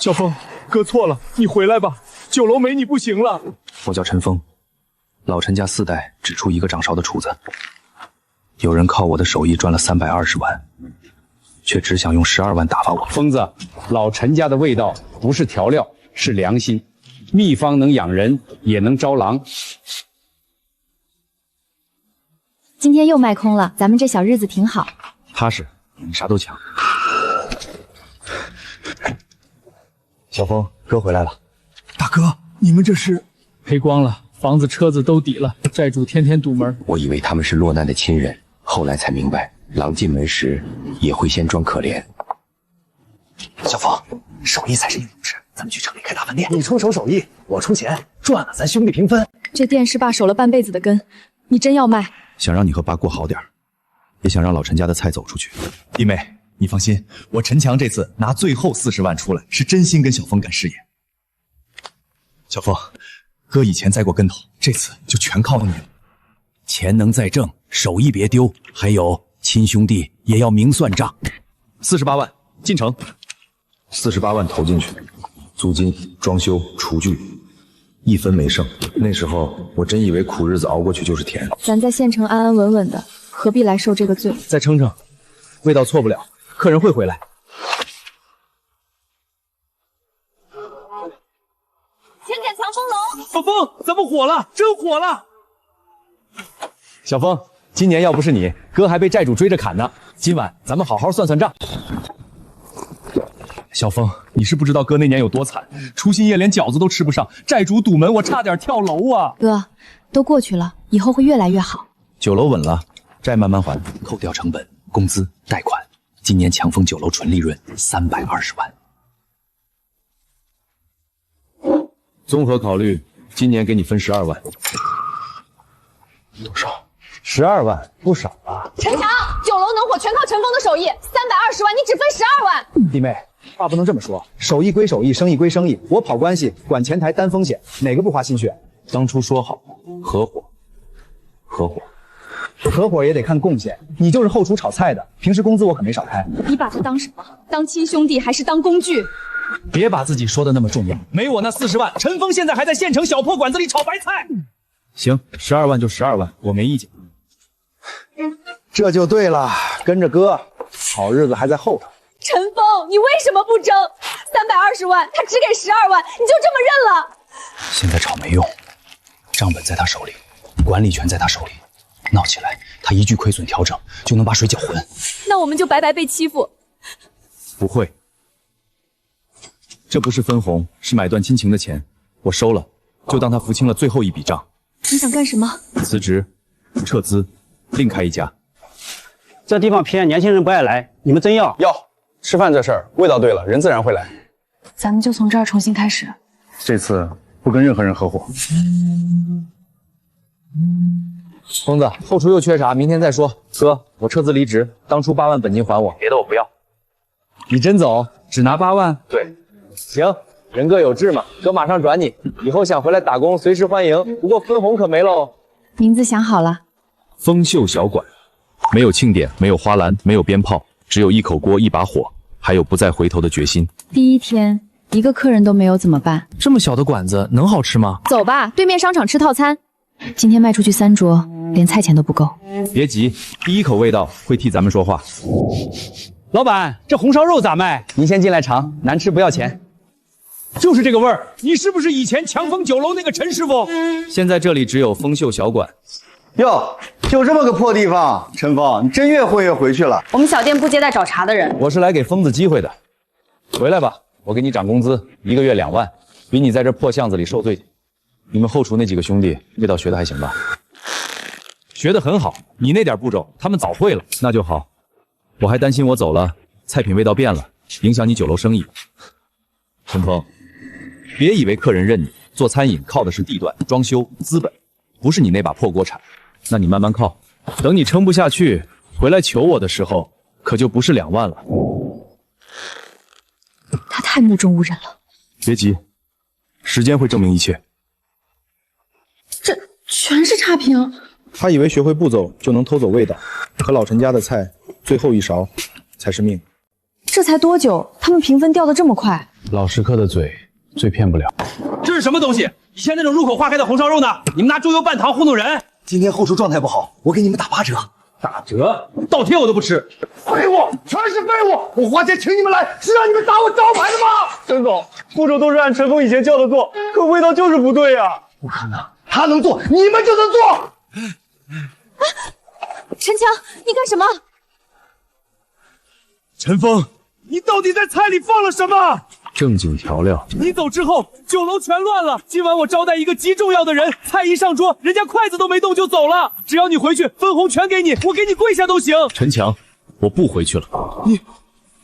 小峰，哥错了，你回来吧，酒楼没你不行了。我叫陈峰，老陈家4代只出一个掌勺的厨子。有人靠我的手艺赚了320万，却只想用12万打发我。疯子，老陈家的味道不是调料，是良心。秘方能养人，也能招狼。今天又卖空了，咱们这小日子挺好。踏实，你啥都强。小峰，哥回来了。大哥，你们这是赔光了，房子车子都抵了，债主天天堵门。我以为他们是落难的亲人，后来才明白，狼进门时也会先装可怜。小峰，手艺才是硬事，咱们去城里开大饭店，你出手手艺，我出钱，赚了咱兄弟平分。这店是爸守了半辈子的根，你真要卖？想让你和爸过好点，也想让老陈家的菜走出去。弟妹，你放心，我陈强这次拿最后40万出来，是真心跟小峰干事业。小峰，哥以前栽过跟头，这次就全靠你了。钱能再挣，手艺别丢，还有亲兄弟也要明算账。48万进城，48万投进去，租金、装修、厨具，一分没剩。那时候我真以为苦日子熬过去就是甜。咱在县城安安稳稳的，何必来受这个罪？再撑撑，味道错不了，客人会回来。请点藏风龙。小峰，咱们火了，真火了！小峰，今年要不是你，哥还被债主追着砍呢。今晚咱们好好算算账。小峰，你是不知道哥那年有多惨，除夕夜连饺子都吃不上，债主堵门，我差点跳楼啊！哥，都过去了，以后会越来越好。酒楼稳了，债慢慢还，扣掉成本、工资、贷款，今年强丰酒楼纯利润320万。综合考虑，今年给你分12万。多少？12万，不少啊。陈强，酒楼能火全靠陈峰的手艺，320万你只分12万。弟妹，话不能这么说，手艺归手艺，生意归生意，我跑关系，管前台，担风险，哪个不花心血？当初说好合伙，合伙也得看贡献。你就是后厨炒菜的，平时工资我可没少开。你把他当什么？当亲兄弟还是当工具？别把自己说的那么重要，没我那40万，陈峰现在还在县城小破馆子里炒白菜。行，12万就12万，我没意见。这就对了，跟着哥，好日子还在后头。陈峰，你为什么不争？320万，他只给12万，你就这么认了？现在吵没用，账本在他手里，管理权在他手里，闹起来，他一句亏损调整就能把水搅浑。那我们就白白被欺负。不会，这不是分红，是买断亲情的钱，我收了，就当他付清了最后一笔账。你想干什么？辞职，撤资，另开一家。这地方偏，年轻人不爱来，你们真要？要。吃饭这事儿，味道对了，人自然会来。咱们就从这儿重新开始。这次不跟任何人合伙。疯子，后厨又缺啥？明天再说。哥，我撤资离职，当初8万本金还我，别的我不要。你真走？只拿8万？对。行，人各有志嘛，哥马上转你，以后想回来打工随时欢迎，不过分红可没喽。名字想好了。丰秀小馆，没有庆典，没有花篮，没有鞭炮，只有一口锅一把火，还有不再回头的决心。第一天一个客人都没有怎么办？这么小的馆子能好吃吗？走吧，对面商场吃套餐。今天卖出去3桌，连菜钱都不够。别急，第一口味道会替咱们说话。老板，这红烧肉咋卖？您先进来尝，难吃不要钱。就是这个味儿，你是不是以前强丰酒楼那个陈师傅？现在这里只有丰秀小馆。哟，就这么个破地方，陈峰，你真越混越回去了。我们小店不接待找茬的人。我是来给疯子机会的，回来吧，我给你涨工资，1个月2万，比你在这破巷子里受罪。你们后厨那几个兄弟味道学的还行吧？学得很好，你那点步骤他们早会了。那就好，我还担心我走了，菜品味道变了，影响你酒楼生意。陈峰，别以为客人认你，做餐饮靠的是地段、装修、资本，不是你那把破锅铲。那你慢慢靠，等你撑不下去，回来求我的时候，可就不是2万了。他太目中无人了。别急，时间会证明一切。这全是差评。他以为学会步骤就能偷走味道，可老陈家的菜最后一勺才是命。这才多久，他们评分掉得这么快？老食客的嘴最骗不了。这是什么东西？以前那种入口化开的红烧肉呢？你们拿猪油拌糖糊弄人？今天后厨状态不好，我给你们打8折。打折？倒贴我都不吃。废物，全是废物！我花钱请你们来，是让你们打我招牌的吗？陈总，步骤都是按陈峰以前教的做，可味道就是不对呀。不可能，他能做，你们就能做。陈强，你干什么？陈峰，你到底在菜里放了什么？正经调料。你走之后，酒楼全乱了。今晚我招待一个极重要的人，菜一上桌，人家筷子都没动就走了。只要你回去，分红全给你，我给你跪下都行。陈强，我不回去了。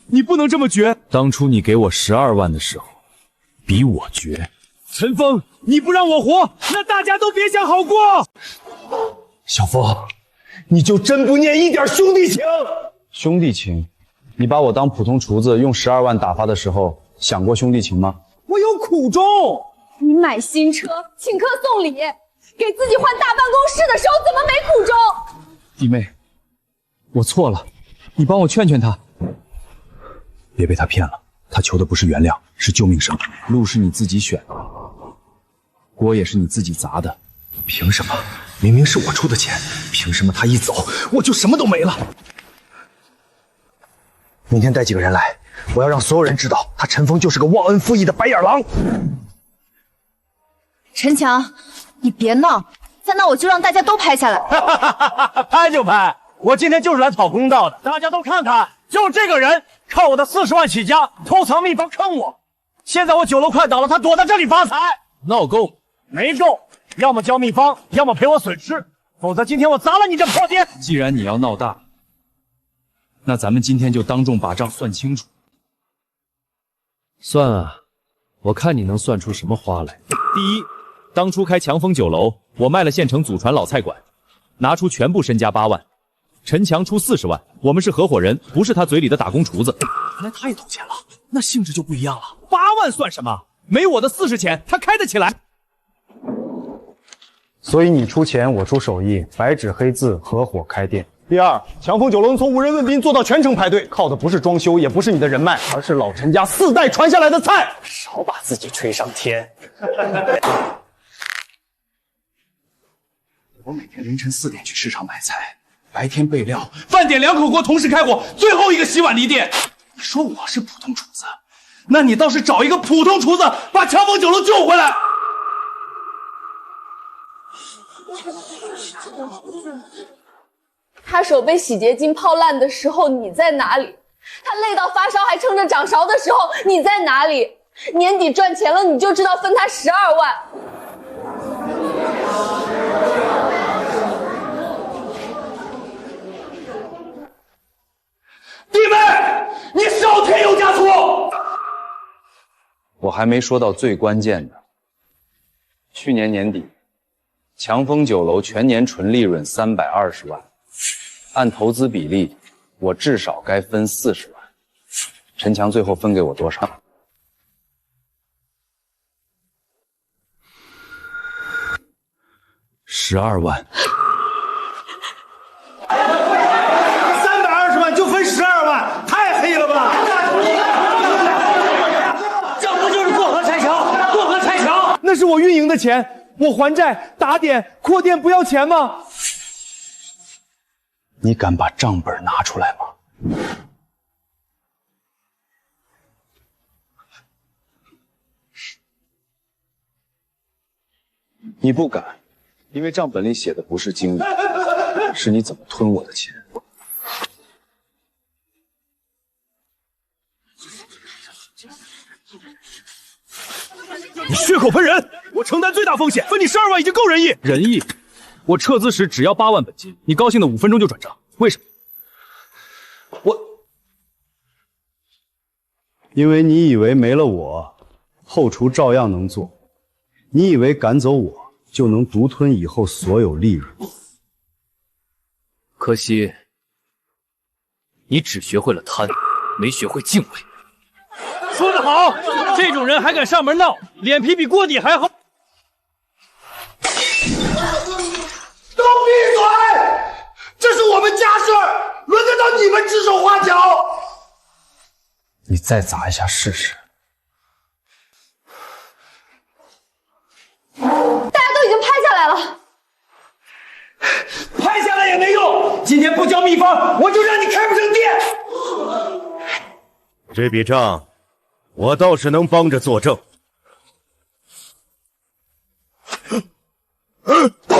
你不能这么绝。当初你给我12万的时候，比我绝。陈峰，你不让我活，那大家都别想好过。小峰，你就真不念一点兄弟情？兄弟情？你把我当普通厨子，用12万打发的时候，想过兄弟情吗？我有苦衷。你买新车，请客送礼，给自己换大办公室的时候，怎么没苦衷？弟妹，我错了，你帮我劝劝他，别被他骗了。他求的不是原谅，是救命绳。路是你自己选的，锅也是你自己砸的。凭什么？明明是我出的钱，凭什么他一走我就什么都没了？明天带几个人来，我要让所有人知道，他陈峰就是个忘恩负义的白眼狼。陈强，你别闹，再闹我就让大家都拍下来。拍就拍，我今天就是来讨公道的。大家都看看，就这个人靠我的40万起家，偷藏秘方坑我。现在我酒楼快倒了，他躲在这里发财，闹够没够？要么交秘方，要么赔我损失，否则今天我砸了你这破店。既然你要闹大，那咱们今天就当众把账算清楚。算啊，我看你能算出什么花来。第一，当初开强风酒楼，我卖了县城祖传老菜馆，拿出全部身家8万，陈强出40万，我们是合伙人，不是他嘴里的打工厨子。原来他也投钱了，那性质就不一样了。8万算什么？没我的40钱，他开得起来。所以你出钱，我出手艺，白纸黑字，合伙开店。第二，强风酒楼从无人问津做到全城排队，靠的不是装修，也不是你的人脉，而是老陈家4代传下来的菜。少把自己吹上天。我每天凌晨4点去市场买菜，白天备料，饭点2口锅同时开火，最后一个洗碗离店。你说我是普通厨子，那你倒是找一个普通厨子把强风酒楼救回来。他手被洗洁精泡烂的时候，你在哪里？他累到发烧还撑着掌勺的时候，你在哪里？年底赚钱了，你就知道分他12万。弟妹，你少添油加醋。我还没说到最关键的。去年年底，强风酒楼全年纯利润320万，按投资比例，我至少该分40万。陈强最后分给我多少？12万。320万就分12万，太黑了吧！这不就是过河拆桥？过河拆桥！那是我运营的钱，我还债、打点、扩店不要钱吗？你敢把账本拿出来吗？你不敢，因为账本里写的不是经理，是你怎么吞我的钱。你血口喷人，我承担最大风险，分你12万已经够仁义。仁义？我撤资时只要8万本金，你高兴的5分钟就转账，为什么？因为你以为没了我，后厨照样能做，你以为赶走我就能独吞以后所有利润。可惜，你只学会了贪，没学会敬畏。说得好，这种人还敢上门闹，脸皮比锅底还厚。都闭嘴！这是我们家事儿，轮得到你们指手画脚？你再砸一下试试。大家都已经拍下来了，拍下来也没用，今天不交秘方，我就让你开不成店。这笔账，我倒是能帮着作证。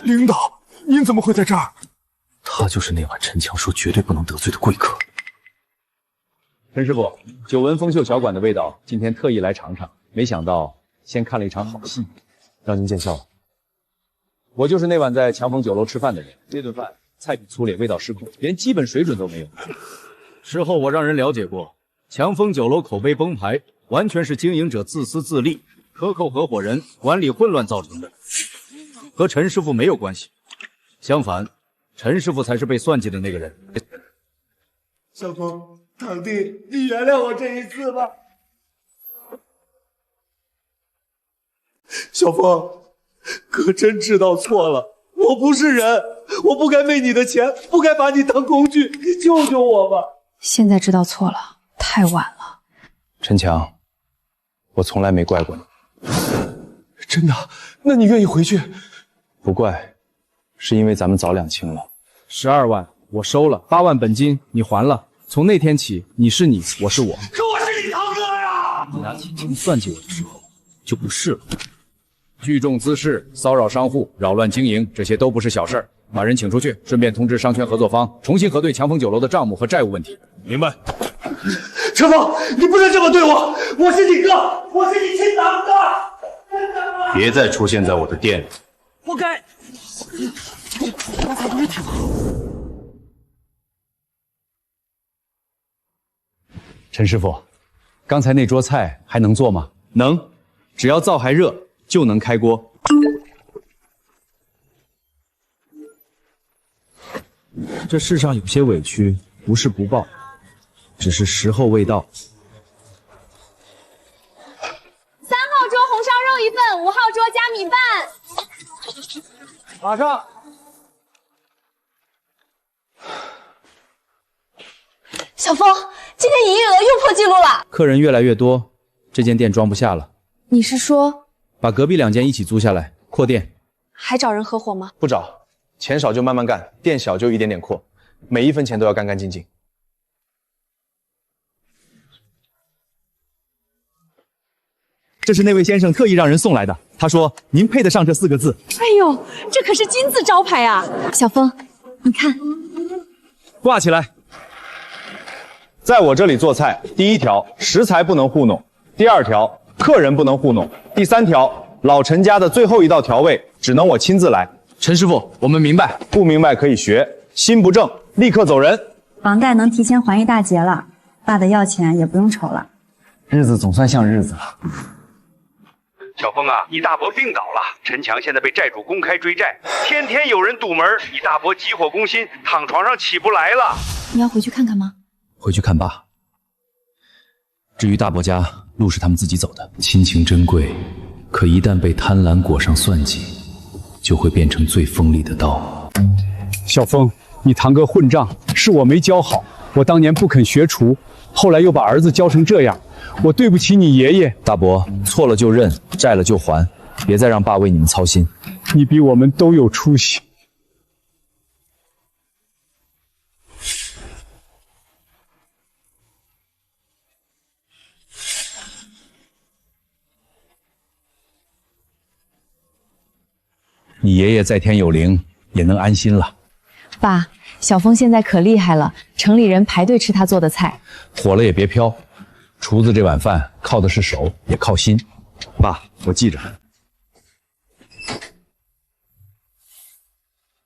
领导，您怎么会在这儿？他就是那晚陈强说绝对不能得罪的贵客。陈师傅，久闻风秀小馆的味道，今天特意来尝尝，没想到先看了一场好戏，让您见笑了。我就是那晚在强风酒楼吃饭的人，那顿饭菜品粗劣，味道失控，连基本水准都没有。事后我让人了解过，强风酒楼口碑崩盘，完全是经营者自私自利、克扣合伙人管理混乱造成的，和陈师傅没有关系。相反，陈师傅才是被算计的那个人。小峰，堂弟，你原谅我这一次吧。小峰，哥真知道错了，我不是人，我不该为你的钱，不该把你当工具，你救救我吧。现在知道错了，太晚了。陈强，我从来没怪过你。真的？那你愿意回去？不怪，是因为咱们早两清了。12万我收了，8万本金你还了。从那天起，你是你，我是我。可我是你堂哥呀！你拿钱钱算计我的时候，就不是了。聚众滋事、骚扰商户、扰乱经营，这些都不是小事儿。把人请出去，顺便通知商圈合作方重新核对强风酒楼的账目和债务问题。明白。陈峰，你不能这么对我，我是你哥，我是你亲堂哥。别再出现在我的店里。活该！刚才不是挺好？陈师傅，刚才那桌菜还能做吗？能，只要灶还热就能开锅。这世上有些委屈不是不报，只是时候未到。3号桌红烧肉1份，5号桌加米饭。马上。小峰，今天营业额又破纪录了。客人越来越多，这间店装不下了。你是说把隔壁2间一起租下来，扩店？还找人合伙吗？不找，钱少就慢慢干，店小就一点点扩，每一分钱都要干干净净。这是那位先生特意让人送来的，他说您配得上这4个字。哎呦，这可是金字招牌啊！小峰，你看，挂起来。在我这里做菜，第1条，食材不能糊弄；第2条，客人不能糊弄；第3条，老陈家的最后一道调味只能我亲自来。陈师傅，我们明白，不明白可以学，心不正立刻走人。房贷能提前还一大截了，爸的要钱也不用愁了。日子总算像日子了。小峰啊，你大伯病倒了，陈强现在被债主公开追债，天天有人堵门，你大伯急火攻心，躺床上起不来了。你要回去看看吗？回去看爸。至于大伯家，路是他们自己走的。亲情珍贵，可一旦被贪婪裹上算计，就会变成最锋利的刀。小峰，你堂哥混账，是我没教好。我当年不肯学厨，后来又把儿子教成这样，我对不起你爷爷。大伯，错了就认，债了就还，别再让爸为你们操心。你比我们都有出息。你爷爷在天有灵，也能安心了。爸，小峰现在可厉害了，城里人排队吃他做的菜。火了也别飘，厨子这碗饭靠的是手，也靠心。爸，我记着。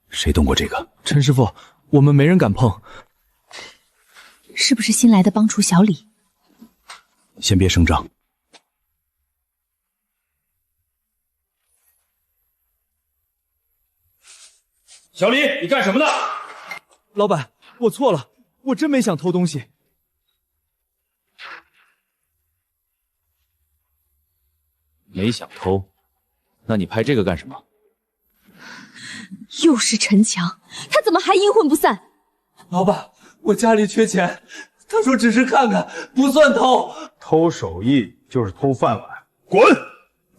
谁动过这个？陈师傅，我们没人敢碰。是不是新来的帮厨小李？先别声张。小李，你干什么呢？老板，我错了，我真没想偷东西。没想偷，那你拍这个干什么？又是陈强，他怎么还阴魂不散？老板，我家里缺钱，他说只是看看，不算偷。偷手艺就是偷饭碗，滚！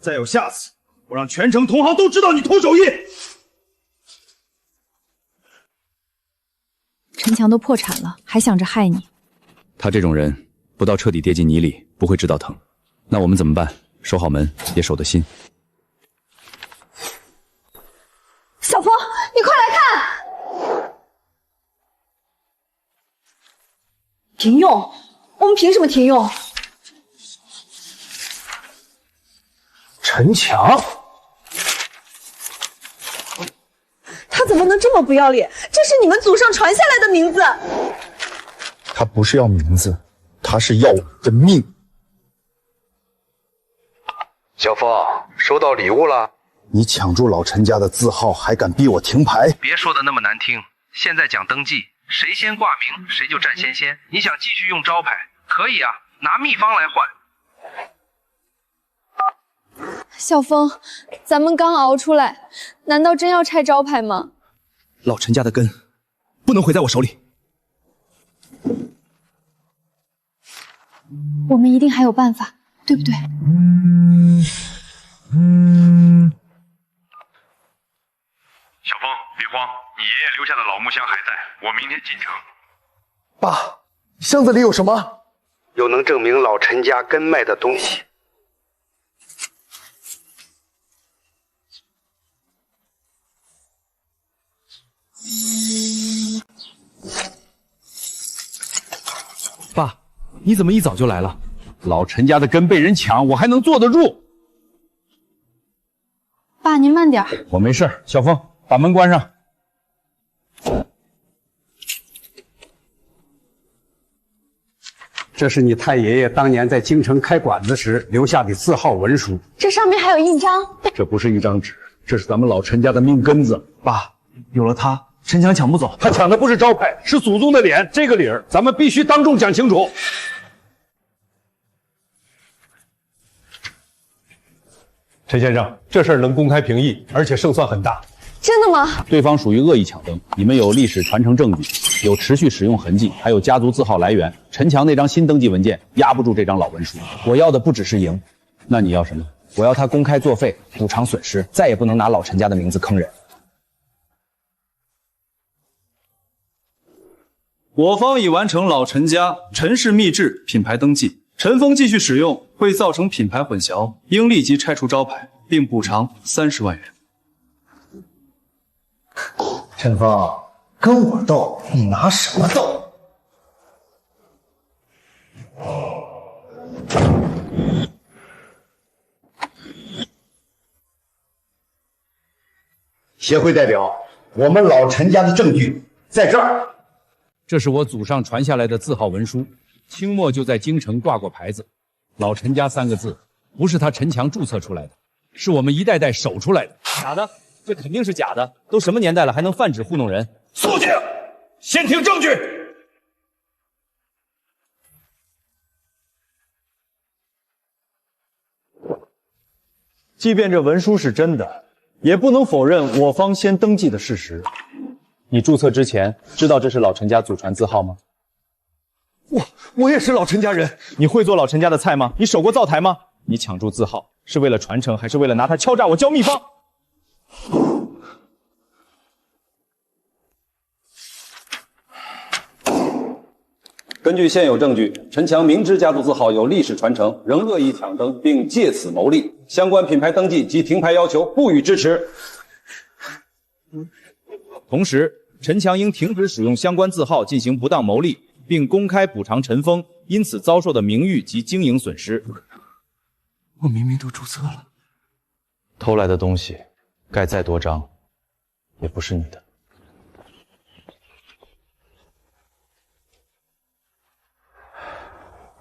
再有下次，我让全城同行都知道你偷手艺。陈强都破产了，还想着害你。他这种人，不到彻底跌进泥里，不会知道疼。那我们怎么办？守好门，也守得心。小风，你快来看！停用？我们凭什么停用？陈强，他怎么能这么不要脸？这是你们祖上传下来的名字。他不是要名字，他是要我的命。小峰，收到礼物了。你抢住老陈家的字号，还敢逼我停牌？别说的那么难听，现在讲登记，谁先挂名谁就占先。你想继续用招牌，可以啊，拿秘方来换。小峰，咱们刚熬出来，难道真要拆招牌吗？老陈家的根不能毁在我手里。我们一定还有办法，对不对？小峰，别慌，你爷爷留下的老木箱还在，我明天进城。爸，箱子里有什么？有能证明老陈家根脉的东西。爸，你怎么一早就来了？老陈家的根被人抢，我还能坐得住？爸，您慢点。我没事，小峰，把门关上。这是你太爷爷当年在京城开馆子时留下的字号文书。这上面还有印章。这不是一张纸，这是咱们老陈家的命根子。爸，有了它，陈强抢不走。他抢的不是招牌，是祖宗的脸。这个理儿，咱们必须当众讲清楚。陈先生，这事儿能公开评议，而且胜算很大。真的吗？对方属于恶意抢登，你们有历史传承证据，有持续使用痕迹，还有家族字号来源。陈强那张新登记文件压不住这张老文书。我要的不只是赢，那你要什么？我要他公开作废，补偿损失，再也不能拿老陈家的名字坑人。我方已完成老陈家陈氏秘制品牌登记，陈峰继续使用会造成品牌混淆，应立即拆除招牌，并补偿30万元。陈峰，跟我斗，你拿什么斗？协会代表，我们老陈家的证据在这儿。这是我祖上传下来的字号文书，清末就在京城挂过牌子，老陈家3个字不是他陈强注册出来的，是我们一代代守出来的。假的，这肯定是假的。都什么年代了，还能泛指糊弄人？肃静，先听证据。即便这文书是真的，也不能否认我方先登记的事实。你注册之前知道这是老陈家祖传字号吗？我也是老陈家人。你会做老陈家的菜吗？你守过灶台吗？你抢注字号是为了传承，还是为了拿它敲诈我教秘方？根据现有证据，陈强明知家族字号有历史传承，仍恶意抢登，并借此牟利，相关品牌登记及停牌要求不予支持。同时，陈强应停止使用相关字号进行不当牟利，并公开补偿陈峰因此遭受的名誉及经营损失。我明明都注册了，偷来的东西，盖再多章，也不是你的。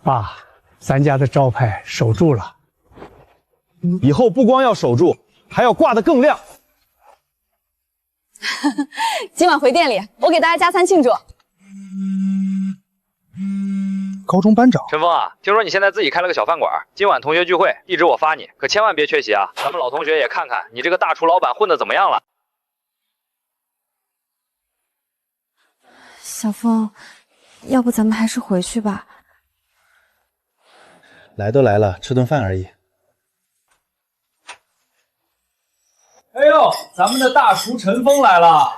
爸，咱家的招牌守住了，以后不光要守住，还要挂得更亮。今晚回店里，我给大家加餐庆祝。高中班长陈峰啊，听说你现在自己开了个小饭馆，今晚同学聚会，地址我发你，可千万别缺席啊！咱们老同学也看看你这个大厨老板混得怎么样了。小峰，要不咱们还是回去吧。来都来了，吃顿饭而已。哎呦，咱们的大厨陈峰来了！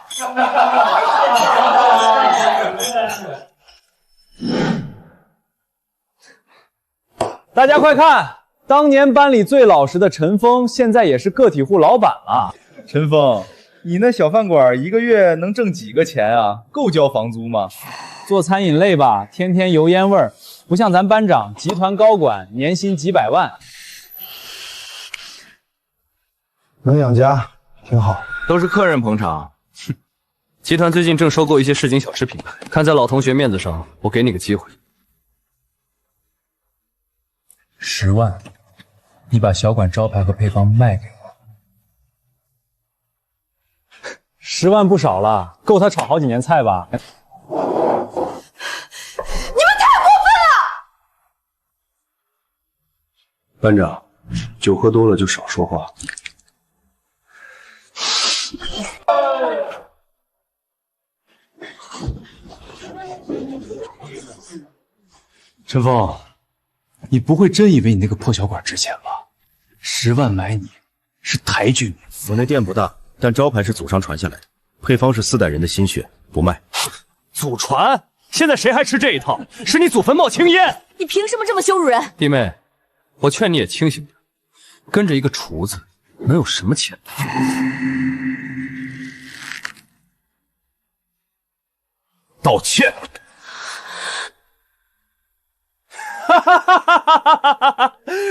大家快看，当年班里最老实的陈峰，现在也是个体户老板了。陈峰，你那小饭馆一个月能挣几个钱啊？够交房租吗？做餐饮类吧，天天油烟味儿，不像咱班长，集团高管，年薪几百万。能养家，挺好。都是客人捧场。哼，集团最近正收购一些市井小吃品牌，看在老同学面子上，我给你个机会。10万，你把小馆招牌和配方卖给我。10万不少了，够他炒好几年菜吧？你们太过分了！班长，酒喝多了就少说话。陈峰，你不会真以为你那个破小馆值钱吧？10万买你是抬举你。我那店不大，但招牌是祖上传下来的，配方是4代人的心血，不卖。祖传？现在谁还吃这一套？是你祖坟冒青烟！你凭什么这么羞辱人？弟妹，我劝你也清醒点，跟着一个厨子能有什么前途？道歉！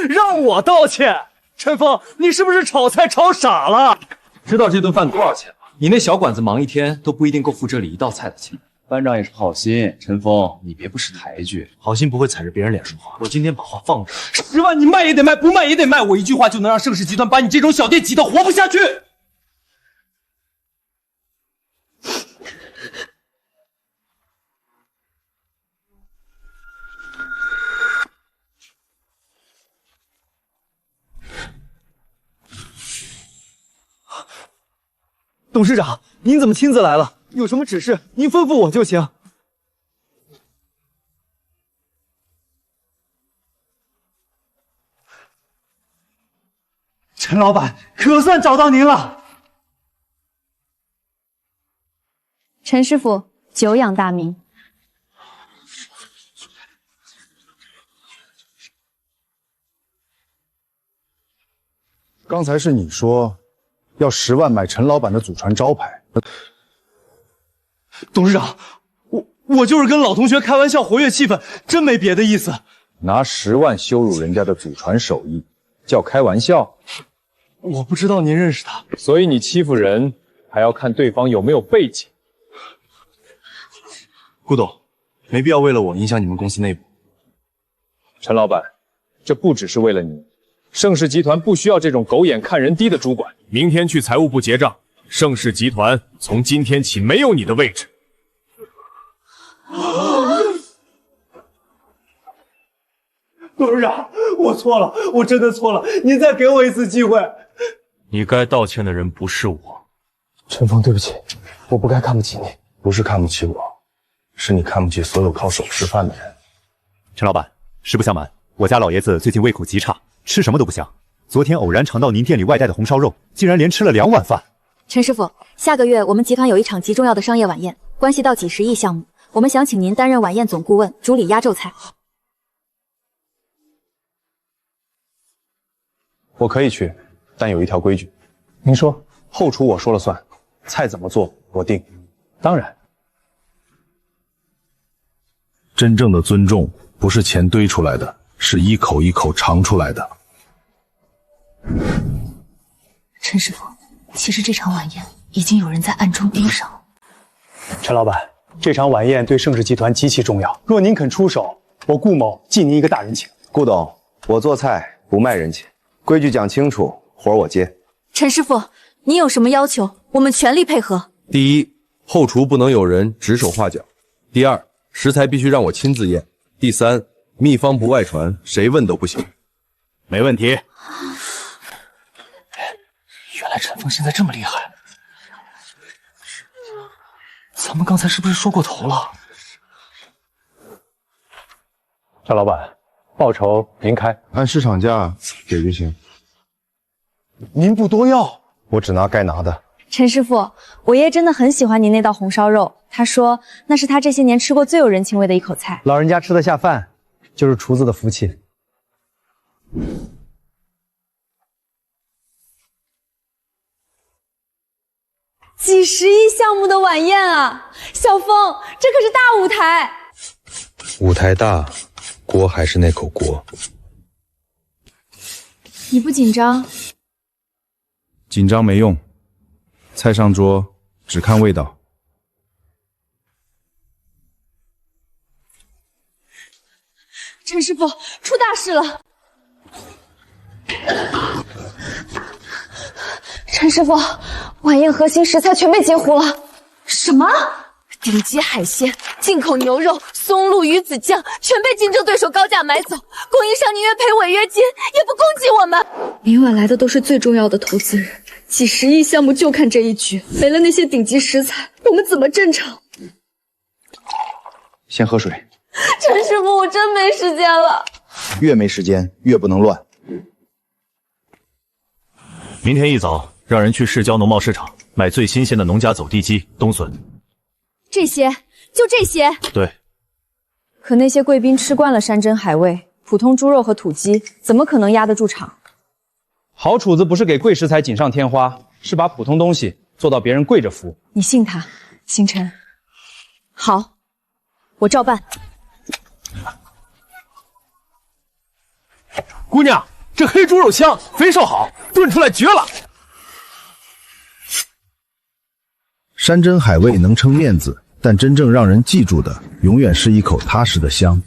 让我道歉？陈峰，你是不是炒菜炒傻了？知道这顿饭多少钱吗？你那小馆子忙一天都不一定够付这里1道菜的钱。班长也是好心，陈峰，你别不识抬举。好心不会踩着别人脸说话。我今天把话放这，10万你卖也得卖，不卖也得卖。我一句话就能让盛世集团把你这种小店挤得活不下去。董事长，您怎么亲自来了？有什么指示，您吩咐我就行。陈老板，可算找到您了。陈师傅，久仰大名。刚才是你说要10万买陈老板的祖传招牌。董事长，我就是跟老同学开玩笑，活跃气氛，真没别的意思。拿10万羞辱人家的祖传手艺，叫开玩笑？我不知道您认识他，所以你欺负人还要看对方有没有背景。顾董，没必要为了我影响你们公司内部。陈老板，这不只是为了你，盛世集团不需要这种狗眼看人低的主管。明天去财务部结账。盛世集团从今天起没有你的位置。董事长，我错了，我真的错了，您再给我一次机会。你该道歉的人不是我。陈峰，对不起，我不该看不起你。不是看不起我，是你看不起所有靠手吃饭的人。陈老板，实不相瞒，我家老爷子最近胃口极差，吃什么都不香。昨天偶然尝到您店里外带的红烧肉，竟然连吃了2碗饭。陈师傅，下个月我们集团有一场极重要的商业晚宴，关系到几10亿项目，我们想请您担任晚宴总顾问，主理压轴菜。我可以去，但有一条规矩。您说，后厨我说了算，菜怎么做我定。当然，真正的尊重不是钱堆出来的，是一口一口尝出来的。陈师傅，其实这场晚宴已经有人在暗中盯上了。陈老板，这场晚宴对盛世集团极其重要，若您肯出手，我顾某记您一个大人情。顾董，我做菜不卖人情，规矩讲清楚，活我接。陈师傅，您有什么要求，我们全力配合。第一，后厨不能有人指手画脚；第二，食材必须让我亲自验；第三，秘方不外传，谁问都不行。没问题。原来陈峰现在这么厉害，咱们刚才是不是说过头了？赵老板，报酬您开，按市场价给就行。您不多要，我只拿该拿的。陈师傅，我爷真的很喜欢您那道红烧肉，他说那是他这些年吃过最有人情味的一口菜。老人家吃得下饭，就是厨子的福气。几十亿项目的晚宴啊，小峰，这可是大舞台。舞台大，锅还是那口锅。你不紧张？紧张没用，菜上桌只看味道。陈师傅，出大事了！陈师傅，晚宴核心食材全被截胡了。什么？顶级海鲜、进口牛肉、松露鱼子酱全被竞争对手高价买走，供应商宁愿赔违约金也不供给我们。明晚来的都是最重要的投资人，几十亿项目就看这一局，没了那些顶级食材，我们怎么正常？先喝水。陈师傅，我真没时间了。越没时间越不能乱。明天一早让人去市郊农贸市场买最新鲜的农家走地鸡、冬笋。这些就这些。对。可那些贵宾吃惯了山珍海味，普通猪肉和土鸡怎么可能压得住场？好厨子不是给贵食材锦上添花，是把普通东西做到别人跪着服。你信他，星辰？好，我照办。姑娘，这黑猪肉香，肥瘦好，炖出来绝了。山珍海味能撑面子，但真正让人记住的，永远是一口踏实的香。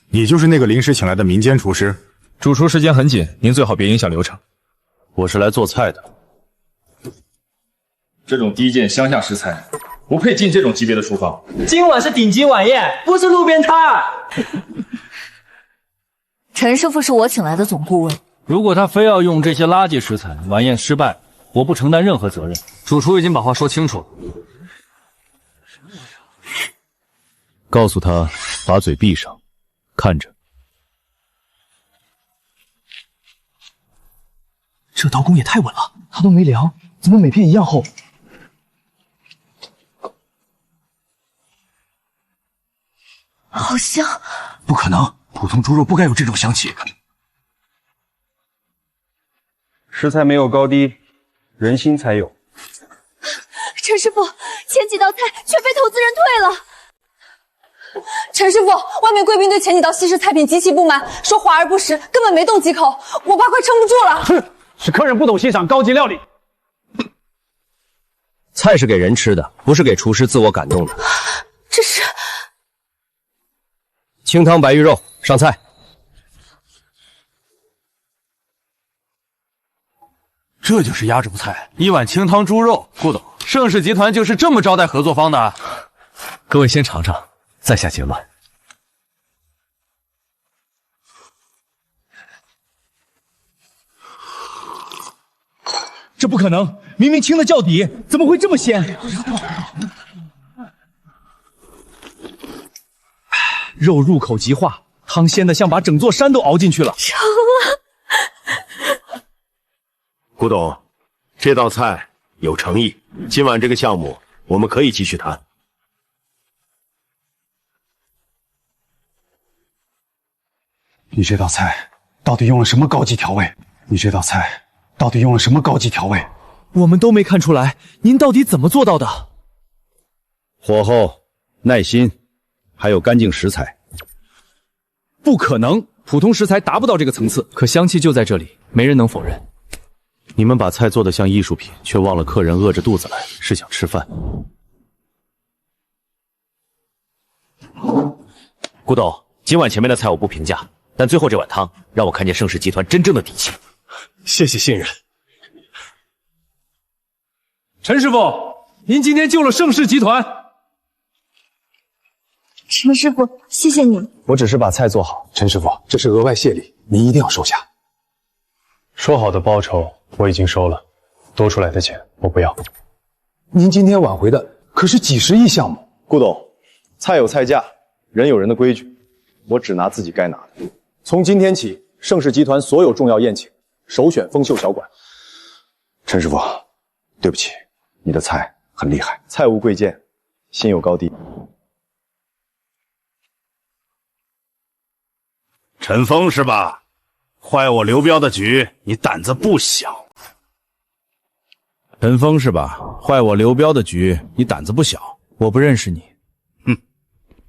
你就是那个临时请来的民间厨师？主厨时间很紧，您最好别影响流程。我是来做菜的。这种低贱乡下食材，不配进这种级别的厨房。今晚是顶级晚宴，不是路边摊。陈师傅是我请来的总顾问，如果他非要用这些垃圾食材，晚宴失败，我不承担任何责任。主厨已经把话说清楚了，告诉他把嘴闭上，看着。这刀工也太稳了，它都没凉，怎么每片一样厚？好香！不可能，普通猪肉不该有这种香气。食材没有高低，人心才有。陈师傅，前几道菜全被投资人退了。陈师傅，外面贵宾对前几道西式菜品极其不满，说华而不实，根本没动几口，我爸快撑不住了。哼，是客人不懂欣赏高级料理。菜是给人吃的，不是给厨师自我感动的。这是清汤白玉肉，上菜。这就是压轴菜，一碗清汤猪肉。顾董，盛世集团就是这么招待合作方的。各位先尝尝，再下结论。这不可能，明明清的叫底，怎么会这么鲜？肉入口即化，汤鲜的像把整座山都熬进去了。成了。古董，这道菜有诚意，今晚这个项目我们可以继续谈。你这道菜到底用了什么高级调味？你这道菜到底用了什么高级调味？我们都没看出来，您到底怎么做到的？火候、耐心，还有干净食材。不可能，普通食材达不到这个层次，可香气就在这里，没人能否认。你们把菜做得像艺术品，却忘了客人饿着肚子来，是想吃饭。古董，今晚前面的菜我不评价，但最后这碗汤让我看见盛世集团真正的底气。谢谢信任。陈师傅，您今天救了盛世集团。陈师傅，谢谢你。我只是把菜做好，陈师傅，这是额外谢礼，您一定要收下。说好的报酬我已经收了，多出来的钱我不要。您今天挽回的可是几十亿项目。顾董，菜有菜价，人有人的规矩，我只拿自己该拿的。从今天起，盛世集团所有重要宴请首选丰秀小馆。陈师傅，对不起，你的菜很厉害，菜无贵贱，心有高低。陈峰是吧？坏我刘彪的局，你胆子不小。陈峰是吧？坏我刘彪的局，你胆子不小。我不认识你。哼，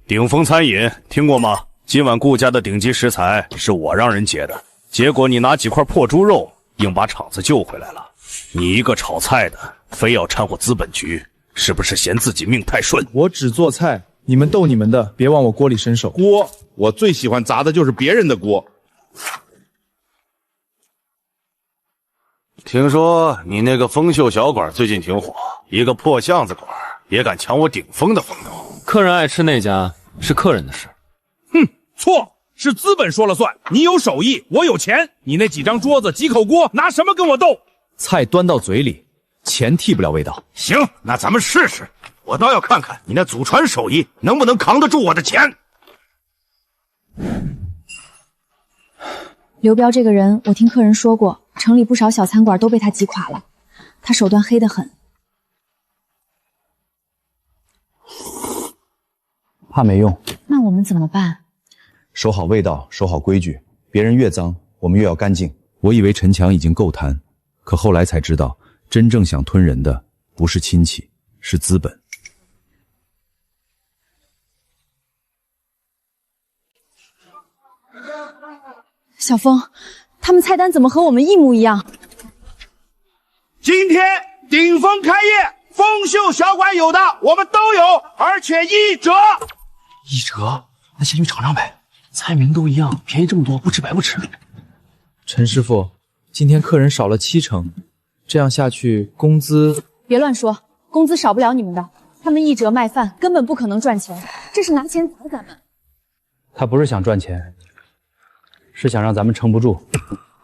鼎丰餐饮听过吗？今晚顾家的顶级食材是我让人结的，结果你拿几块破猪肉，硬把场子救回来了。你一个炒菜的，非要掺和资本局，是不是嫌自己命太顺？我只做菜，你们斗你们的，别往我锅里伸手。锅，我最喜欢砸的就是别人的锅。听说你那个丰秀小馆最近挺火，一个破巷子馆也敢抢我鼎丰的风头。客人爱吃那家是客人的事。哼，错，是资本说了算。你有手艺，我有钱，你那几张桌子几口锅，拿什么跟我斗？菜端到嘴里，钱替不了味道。行，那咱们试试。我倒要看看你那祖传手艺能不能扛得住我的钱。刘彪这个人，我听客人说过，城里不少小餐馆都被他击垮了。他手段黑得很。怕没用，那我们怎么办？守好味道，守好规矩。别人越脏，我们越要干净。我以为陈强已经够贪，可后来才知道，真正想吞人的不是亲戚，是资本。小峰，他们菜单怎么和我们一模一样？今天鼎丰开业，丰秀小馆有的我们都有，而且1折。1折？那先去尝尝呗。菜名都一样，便宜这么多，不吃白不吃。陈师傅，今天客人少了70%，这样下去工资……别乱说，工资少不了你们的。他们1折卖饭，根本不可能赚钱，这是拿钱砸咱们。他不是想赚钱，是想让咱们撑不住。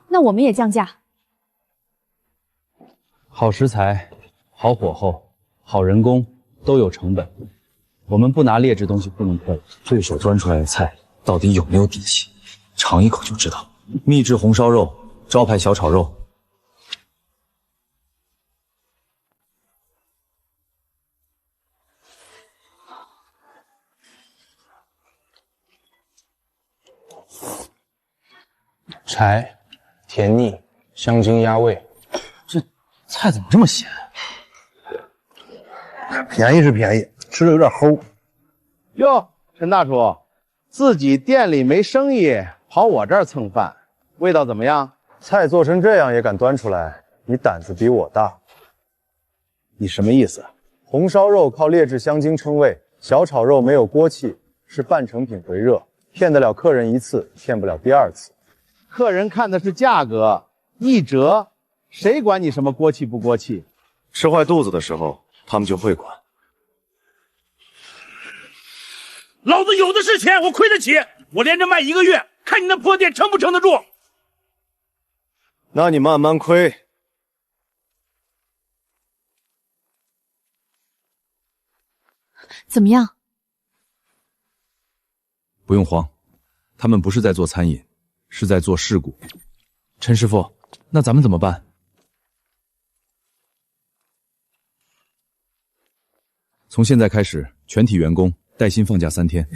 那我们也降价。好食材、好火候、好人工都有成本，我们不拿劣质东西糊弄客人。对手端出来的菜到底有没有底气？尝一口就知道。秘制红烧肉，招牌小炒肉。柴，甜腻，香精压味。这菜怎么这么咸？便宜是便宜，吃的有点齁。哟，陈大厨，自己店里没生意，跑我这儿蹭饭，味道怎么样？菜做成这样也敢端出来，你胆子比我大。你什么意思？红烧肉靠劣质香精撑味，小炒肉没有锅气，是半成品回热，骗得了客人一次，骗不了第二次。客人看的是价格，1折，谁管你什么锅气不锅气？吃坏肚子的时候，他们就会管。老子有的是钱，我亏得起，我连着卖1个月，看你那破店撑不撑得住。那你慢慢亏。怎么样？不用慌，他们不是在做餐饮，是在做事故。陈师傅，那咱们怎么办？从现在开始，全体员工带薪放假3天。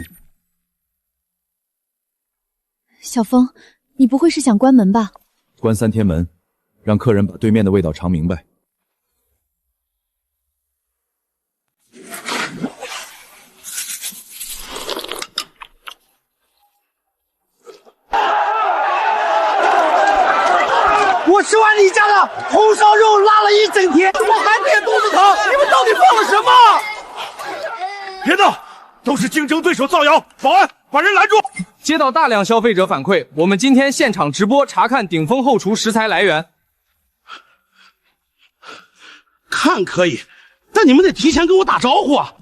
小峰，你不会是想关门吧？关3天门，让客人把对面的味道尝明白。我吃完你家的红烧肉拉了1整天，我还点肚子疼，你们到底放了什么？别闹，都是竞争对手造谣！保安，把人拦住！接到大量消费者反馈，我们今天现场直播查看鼎丰后厨食材来源。看可以，但你们得提前跟我打招呼啊！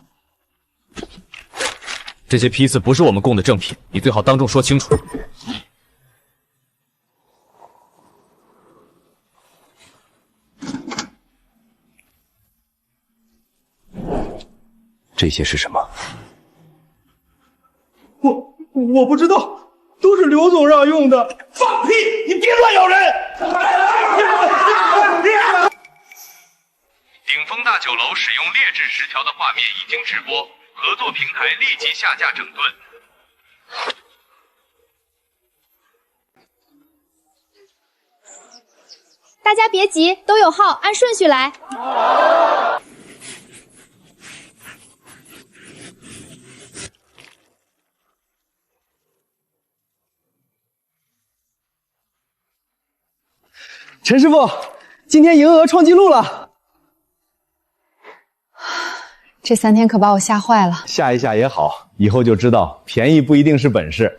这些批次不是我们供的正品，你最好当众说清楚。这些是什么？我不知道，都是刘总让用的。放屁！你别乱咬人！顶峰大酒楼使用劣质10条的画面已经直播，合作平台立即下架整顿。大家别急，都有号，按顺序来。陈师傅，今天营业额创纪录了。这3天可把我吓坏了。吓一吓也好，以后就知道便宜不一定是本事。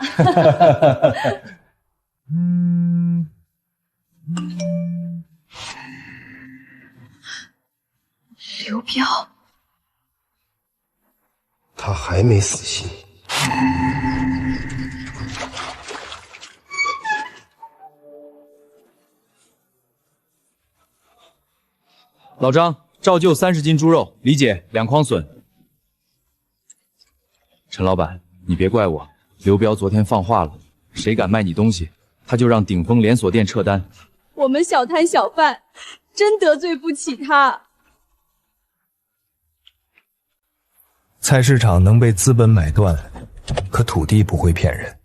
刘彪，他还没死心。老张，照旧30斤猪肉，李姐2筐笋。陈老板，你别怪我，刘彪昨天放话了，谁敢卖你东西，他就让顶峰连锁店撤单。我们小摊小贩真得罪不起他。菜市场能被资本买断，可土地不会骗人。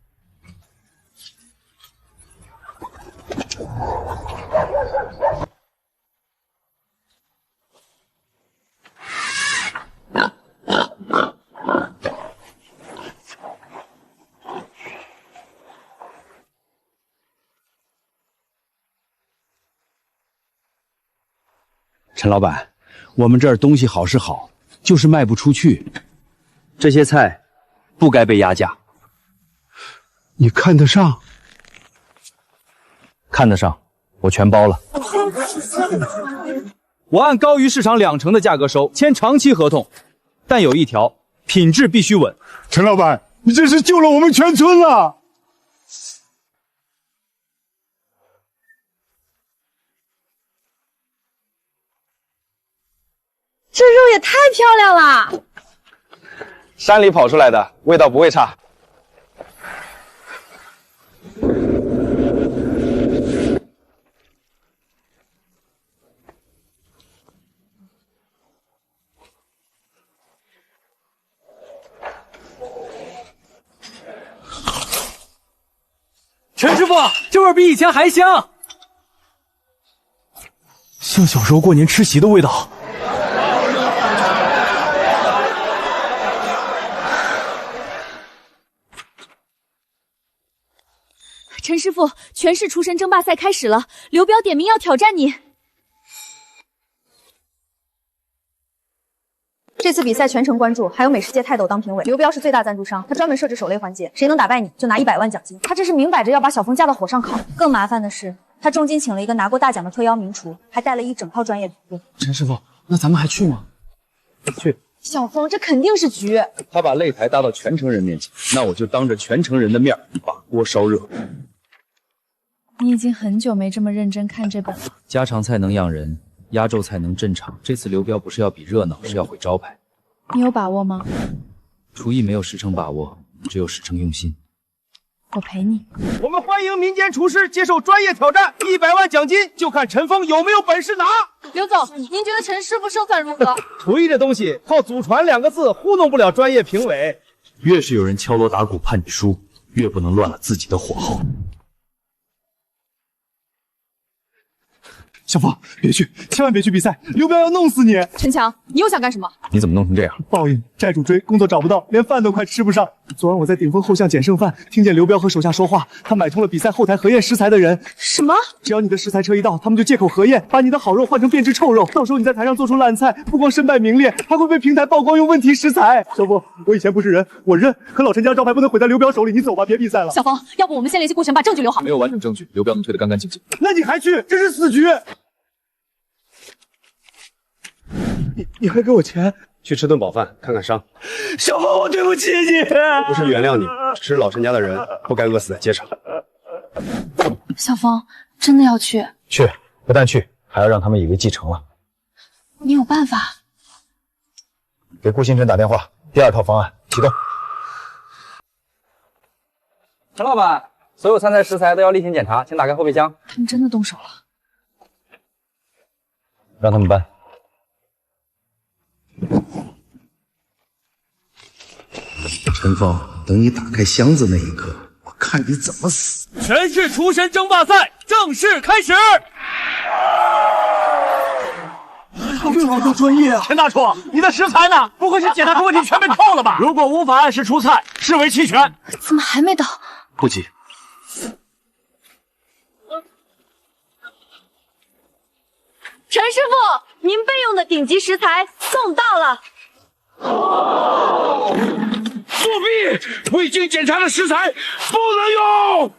陈老板，我们这儿东西好是好，就是卖不出去。这些菜不该被压价。你看得上？看得上，我全包了。我按高于市场2成的价格收，签长期合同，但有一条，品质必须稳。陈老板，你这是救了我们全村了！这肉也太漂亮了！山里跑出来的，味道不会差。陈师傅，这味儿比以前还香，像小时候过年吃席的味道。陈师傅，全市厨神争霸赛开始了，刘彪点名要挑战你。这次比赛全程关注，还有美食界泰斗当评委，刘彪是最大赞助商，他专门设置手雷环节，谁能打败你就拿100万奖金。他这是明摆着要把小峰架到火上烤。更麻烦的是，他重金请了一个拿过大奖的特邀名厨，还带了一整套专业团队。陈师傅，那咱们还去吗？去。小峰，这肯定是局。他把擂台搭到全城人面前，那我就当着全城人的面把锅烧热。你已经很久没这么认真看这本了。家常菜能养人，压轴菜能镇场。这次刘彪不是要比热闹，是要毁招牌。你有把握吗？厨艺没有10成把握，只有10成用心。我陪你。我们欢迎民间厨师接受专业挑战，100万奖金就看陈峰有没有本事拿。刘总，您觉得陈师傅胜算如何？厨艺这东西靠祖传2个字糊弄不了专业评委。越是有人敲锣打鼓盼你输，越不能乱了自己的火候。小峰，别去，千万别去比赛，刘彪要弄死你！陈强，你又想干什么？你怎么弄成这样？报应，债主追，工作找不到，连饭都快吃不上。昨晚我在顶峰后巷捡剩饭，听见刘彪和手下说话，他买通了比赛后台核验食材的人。什么？只要你的食材车一到，他们就借口核验，把你的好肉换成变质臭肉。到时候你在台上做出烂菜，不光身败名裂，还会被平台曝光用问题食材。小峰，我以前不是人，我认，可老陈家招牌不能毁在刘彪手里。你走吧，别比赛了。小峰，要不我们先联系顾全，把证据留好。没有完整证据，刘彪能退得干干净净。那你还去？这是死局。你还给我钱？去吃顿饱饭，看看伤。小峰，我对不起你。不是原谅你，只是老陈家的人不该饿死在街上。小峰，真的要去？去，不但去，还要让他们以为继承了。你有办法？给顾星辰打电话，第2套方案启动。陈老板，所有参赛食材都要例行检查，请打开后备箱。他们真的动手了。让他们搬。陈峰，等你打开箱子那一刻，我看你怎么死！全市厨神争霸赛正式开始。越来越专业啊！陈大厨，你的食材呢？不会是检查出问题全被扣了吧？如果无法按时出菜，视为弃权。怎么还没到？不急。陈师傅，您备用的顶级食材送到了。作弊！未经检查的食材不能用。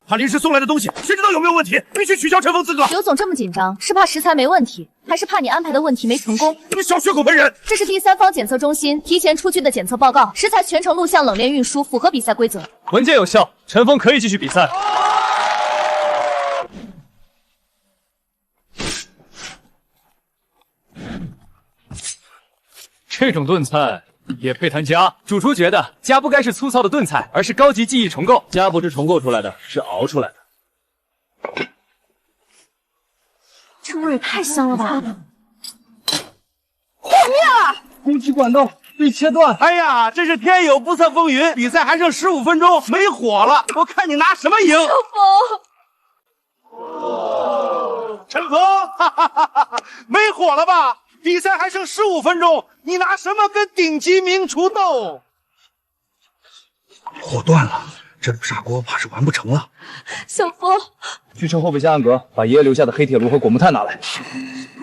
他临时送来的东西，谁知道有没有问题？必须取消陈峰资格。刘总这么紧张，是怕食材没问题，还是怕你安排的问题没成功？你少血口喷人！这是第3方检测中心提前出具的检测报告，食材全程录像冷链运输，符合比赛规则。文件有效，陈峰可以继续比赛。这种炖菜也配谈家？主厨觉得家不该是粗糙的炖菜，而是高级技艺重构。家不是重构出来的，是熬出来的。这味儿也太香了吧！毁灭了！供气管道被切断。哎呀，这是天有不测风云，比赛还剩15分钟，没火了，我看你拿什么赢？小峰，陈峰，没火了吧？比赛还剩15分钟，你拿什么跟顶级名厨斗？火断了，这卤砂锅怕是完不成了。小峰，去城后备箱暗格，把爷爷留下的黑铁炉和果木炭拿来。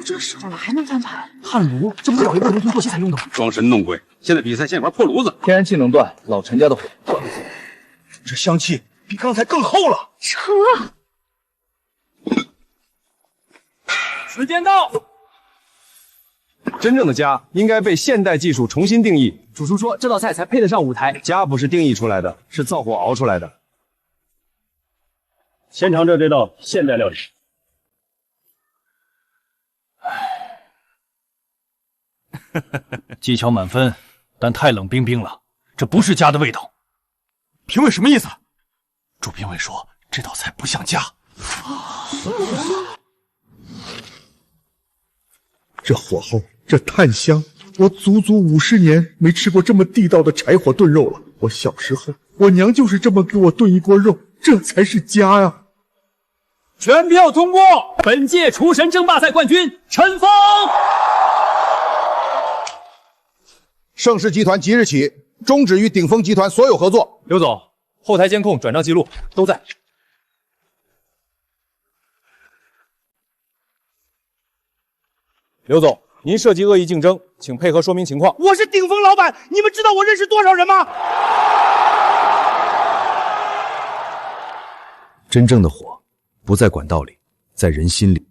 这时候了还能翻盘？炭炉，这不是老爷子农村做戏才用的吗？装神弄鬼，现在比赛现玩破炉子，天然气能断老陈家的火。这香气比刚才更厚了。成了。时间到。真正的家应该被现代技术重新定义。主厨说这道菜才配得上舞台。家不是定义出来的，是灶火熬出来的。先尝这道现代料理。技巧满分，但太冷冰冰了，这不是家的味道。评委什么意思？主评委说这道菜不像家。这火候，这炭香，我足足50年没吃过这么地道的柴火炖肉了。我小时候，我娘就是这么给我炖一锅肉，这才是家呀！全票通过，本届厨神争霸赛冠军陈峰。盛世集团即日起终止与鼎峰集团所有合作。刘总，后台监控、转账记录都在。刘总，您涉及恶意竞争，请配合说明情况。我是鼎峰老板，你们知道我认识多少人吗？真正的火不在管道里，在人心里。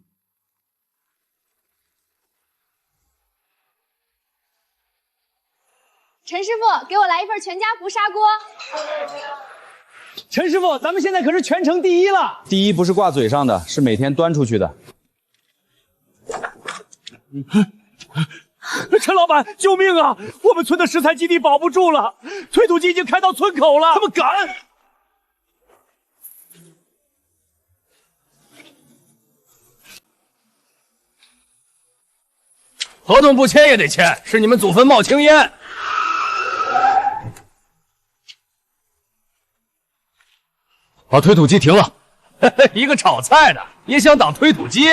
陈师傅，给我来一份全家福砂锅。陈师傅，咱们现在可是全城第一了。第一不是挂嘴上的，是每天端出去的。陈老板，救命啊！我们村的食材基地保不住了，推土机已经开到村口了，他们赶。合同不签也得签，是你们祖坟冒青烟。把推土机停了。一个炒菜的也想挡推土机？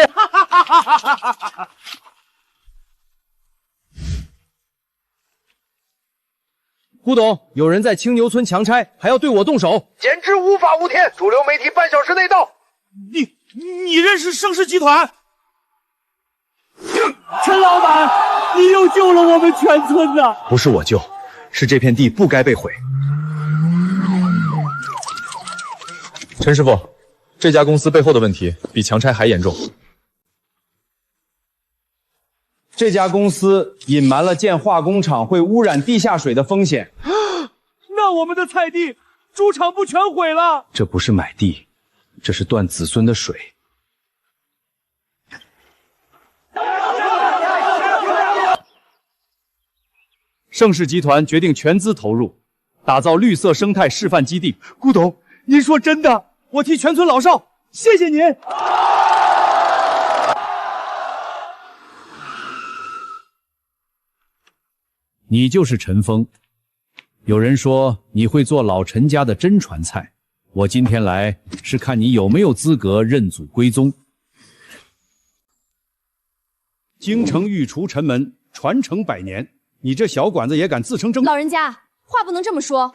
顾董，有人在青牛村强拆，还要对我动手，简直无法无天！主流媒体半小时内到。你认识盛世集团？陈老板，你又救了我们全村呐！不是我救，是这片地不该被毁。陈师傅，这家公司背后的问题比强拆还严重。这家公司隐瞒了建化工厂会污染地下水的风险。那我们的菜地、猪场不全毁了？这不是买地，这是断子孙的水。盛世集团决定全资投入，打造绿色生态示范基地。顾董，您说真的？我替全村老少谢谢您。你就是陈峰。有人说你会做老陈家的真传菜，我今天来是看你有没有资格认祖归宗。京城御厨陈门传承100年，你这小馆子也敢自称正？老人家，话不能这么说。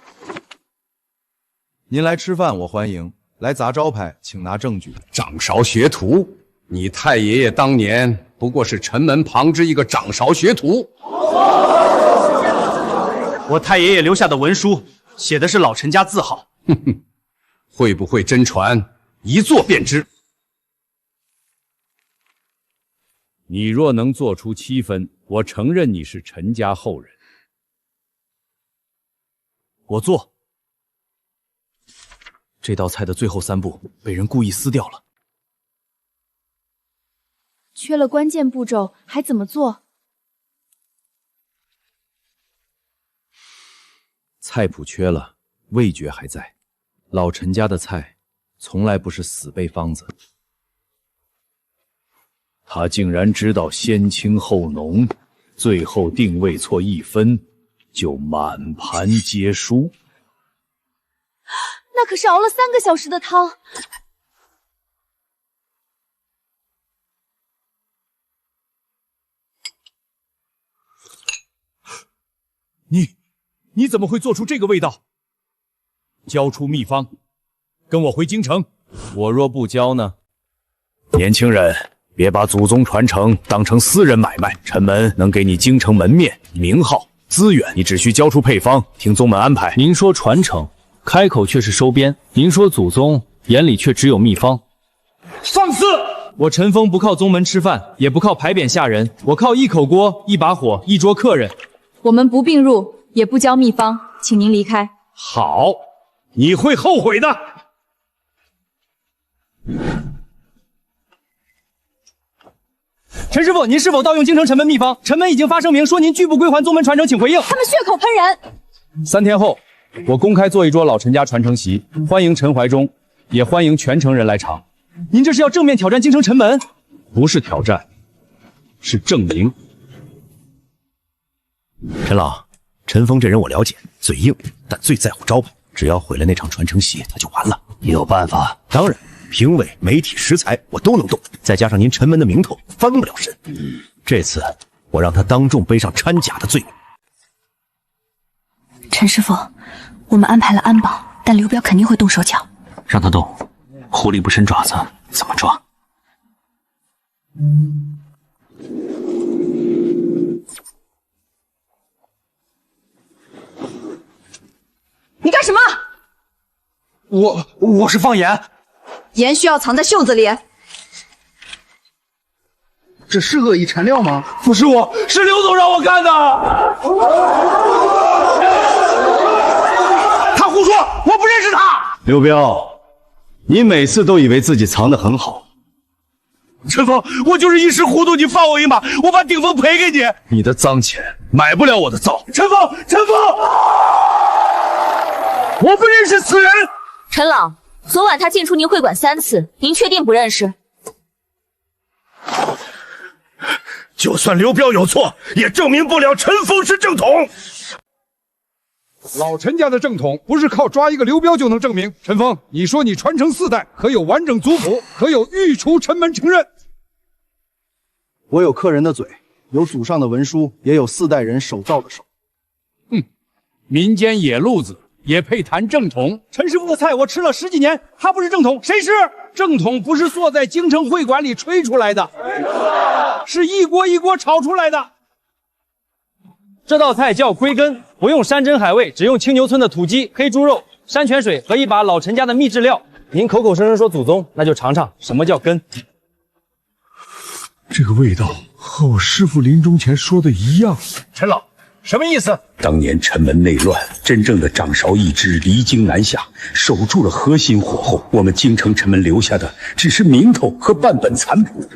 您来吃饭我欢迎，来砸招牌请拿证据。掌勺学徒，你太爷爷当年不过是陈门旁支一个掌勺学徒。我太爷爷留下的文书写的是老陈家字号。哼哼，会不会真传，一做便知。你若能做出7分，我承认你是陈家后人。我做。这道菜的最后3步被人故意撕掉了，缺了关键步骤，还怎么做？菜谱缺了，味觉还在。老陈家的菜从来不是死背方子。他竟然知道先轻后浓，最后定位错1分，就满盘皆输。那可是熬了3个小时的汤。你怎么会做出这个味道？交出秘方，跟我回京城。我若不交呢？年轻人，别把祖宗传承当成私人买卖。陈门能给你京城门面、名号、资源，你只需交出配方，听宗门安排。您说传承，开口却是收编；您说祖宗，眼里却只有秘方。放肆！我陈峰不靠宗门吃饭，也不靠牌匾吓人，我靠一口锅、一把火、一桌客人。我们不并入，也不交秘方，请您离开。好，你会后悔的。陈师傅，您是否盗用京城陈门秘方？陈门已经发声明说您拒不归还宗门传承，请回应。他们血口喷人。3天后，我公开做一桌老陈家传承席，欢迎陈怀忠，也欢迎全城人来尝。您这是要正面挑战京城陈门？不是挑战，是证明。陈老，陈峰这人我了解，嘴硬，但最在乎招牌。只要毁了那场传承席，他就完了。你有办法？当然，评委、媒体、食材我都能动，再加上您陈门的名头，翻不了身。这次我让他当众背上掺假的罪名。陈师傅，我们安排了安保，但刘彪肯定会动手脚。让他动，狐狸不伸爪子，怎么抓？你干什么？我是放盐，盐需要藏在袖子里。这是恶意缠料吗？不是我，是刘总让我干的。他胡说，我不认识他。刘彪，你每次都以为自己藏得很好。陈峰，我就是一时糊涂，你放我一马，我把顶峰赔给你。你的脏钱买不了我的灶。陈峰，我不认识此人。陈老，昨晚他进出您会馆3次，您确定不认识？就算刘彪有错，也证明不了陈峰是正统。老陈家的正统不是靠抓一个刘彪就能证明。陈峰，你说你传承4代，可有完整族谱，可有御厨陈门承认？我有客人的嘴，有祖上的文书，也有4代人手造的手。民间野路子也配谈正统？陈师傅的菜我吃了10几年，他不是正统，谁是？正统不是坐在京城会馆里吹出来的，是一锅一锅炒出来的。这道菜叫龟根，不用山珍海味，只用青牛村的土鸡、黑猪肉、山泉水和一把老陈家的秘制料。您口口声声说祖宗，那就尝尝什么叫根。这个味道和我师父临终前说的一样。陈老，什么意思？当年陈门内乱，真正的掌勺一支离京南下，守住了核心火候。我们京城陈门留下的只是名头和半本残谱。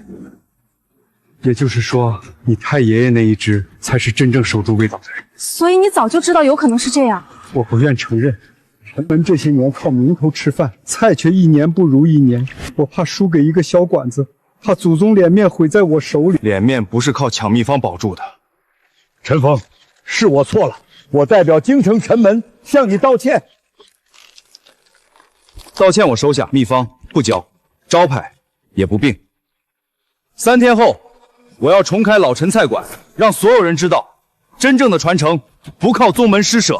也就是说，你太爷爷那一支才是真正守住味道的人。所以你早就知道有可能是这样。我不愿承认，陈门这些年靠名头吃饭，菜却一年不如一年。我怕输给一个小馆子，怕祖宗脸面毁在我手里。脸面不是靠抢秘方保住的。陈峰，是我错了，我代表京城陈门向你道歉。道歉我收下，秘方不交，招牌也不并。3天后，我要重开老陈菜馆，让所有人知道，真正的传承不靠宗门施舍。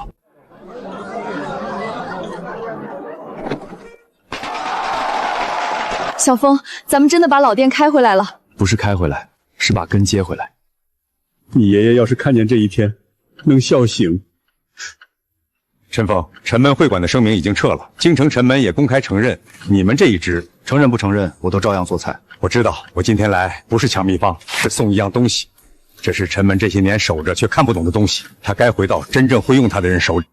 小峰，咱们真的把老店开回来了。不是开回来，是把根接回来。你爷爷要是看见这一天，能笑醒。陈峰，陈门会馆的声明已经撤了，京城陈门也公开承认，你们这一支承认不承认，我都照样做菜。我知道，我今天来不是抢秘方，是送一样东西，这是陈门这些年守着却看不懂的东西，它该回到真正会用它的人手里。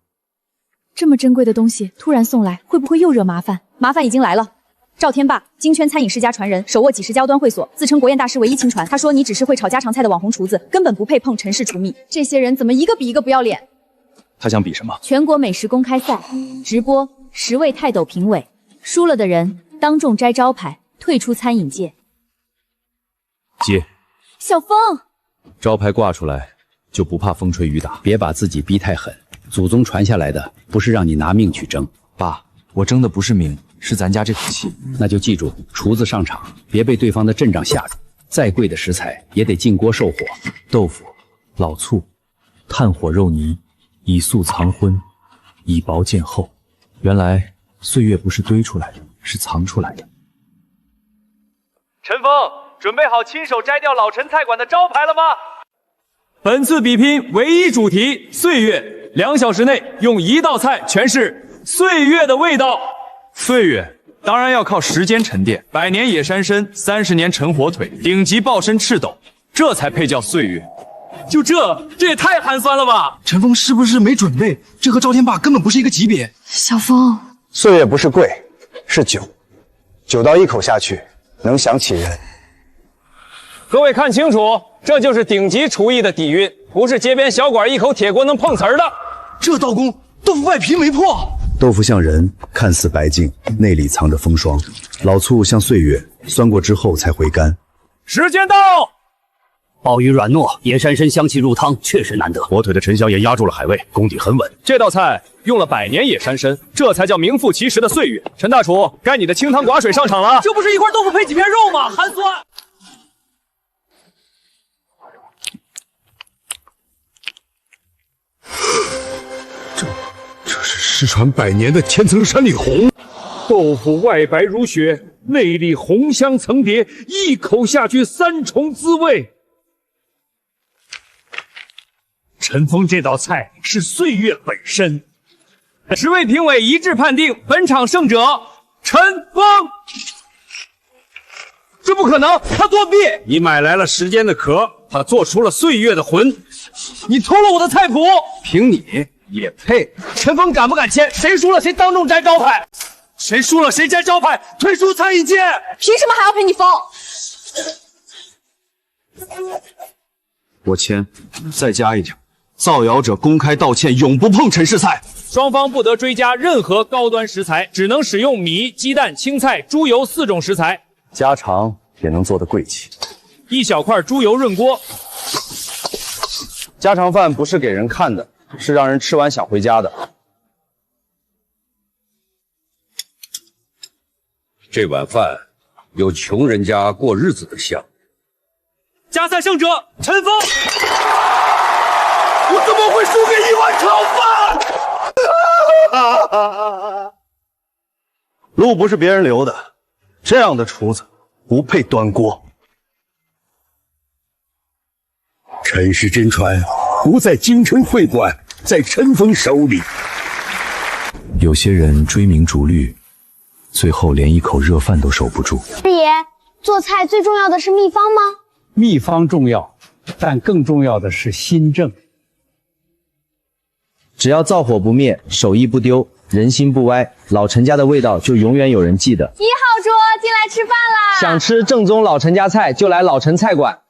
这么珍贵的东西突然送来，会不会又惹麻烦？麻烦已经来了。赵天霸，京圈餐饮世家传人，手握几十家端会所，自称国宴大师唯一亲传。他说你只是会炒家常菜的网红厨子，根本不配碰陈氏厨秘。这些人怎么一个比一个不要脸？他想比什么？全国美食公开赛直播，10位泰斗评委，输了的人当众摘招牌，退出餐饮界。接。小峰，招牌挂出来就不怕风吹雨打。别把自己逼太狠，祖宗传下来的不是让你拿命去争。爸，我争的不是命，是咱家这口气。那就记住，厨子上场别被对方的阵仗吓住，再贵的食材也得进锅受火。豆腐、老醋、炭火肉泥，以素藏荤，以薄见厚。原来岁月不是堆出来的，是藏出来的。陈峰，准备好亲手摘掉老陈菜馆的招牌了吗？本次比拼唯一主题岁月，2小时内用1道菜诠释岁月的味道。岁月当然要靠时间沉淀，100年野山参，30年陈火腿，顶级爆参赤斗，这才配叫岁月。就这也太寒酸了吧！陈峰是不是没准备？这和赵天霸根本不是一个级别。小峰，岁月不是贵，是酒，酒到一口下去，能想起人。各位看清楚，这就是顶级厨艺的底蕴，不是街边小馆一口铁锅能碰瓷儿的。这刀工，豆腐外皮没破。豆腐像人，看似白净，内里藏着风霜；老醋像岁月，酸过之后才回甘。时间到。鲍鱼软糯，野山参香气入汤，确实难得。火腿的沉香也压住了海味，功底很稳。这道菜用了100年野山参，这才叫名副其实的岁月。陈大厨，该你的清汤寡水上场了。这不是一块豆腐配几片肉吗？寒酸。这是失传100年的千层山里红，豆腐外白如雪，内里红香层叠，一口下去3重滋味。陈峰这道菜是岁月本身。10位评委一致判定，本场胜者陈峰。这不可能，他作弊！你买来了时间的壳，他做出了岁月的魂。你偷了我的菜谱，凭你也配？陈峰敢不敢签？谁输了谁当众摘招牌，谁输了谁摘招牌，退出餐饮界。凭什么还要陪你疯？我签，再加一条。造谣者公开道歉，永不碰陈氏菜。双方不得追加任何高端食材，只能使用米、鸡蛋、青菜、猪油4种食材。家常也能做得贵气。1小块猪油润锅。家常饭不是给人看的，是让人吃完想回家的。这碗饭有穷人家过日子的香。加赛胜者陈峰。我怎么会输给1碗炒饭？路不是别人留的，这样的厨子不配端锅。陈氏真传不在京城会馆，在陈峰手里。有些人追名逐利，最后连一口热饭都守不住。师爷，做菜最重要的是秘方吗？秘方重要，但更重要的是心正。只要灶火不灭，手艺不丢，人心不歪，老陈家的味道就永远有人记得。1号桌进来吃饭啦！想吃正宗老陈家菜，就来老陈菜馆。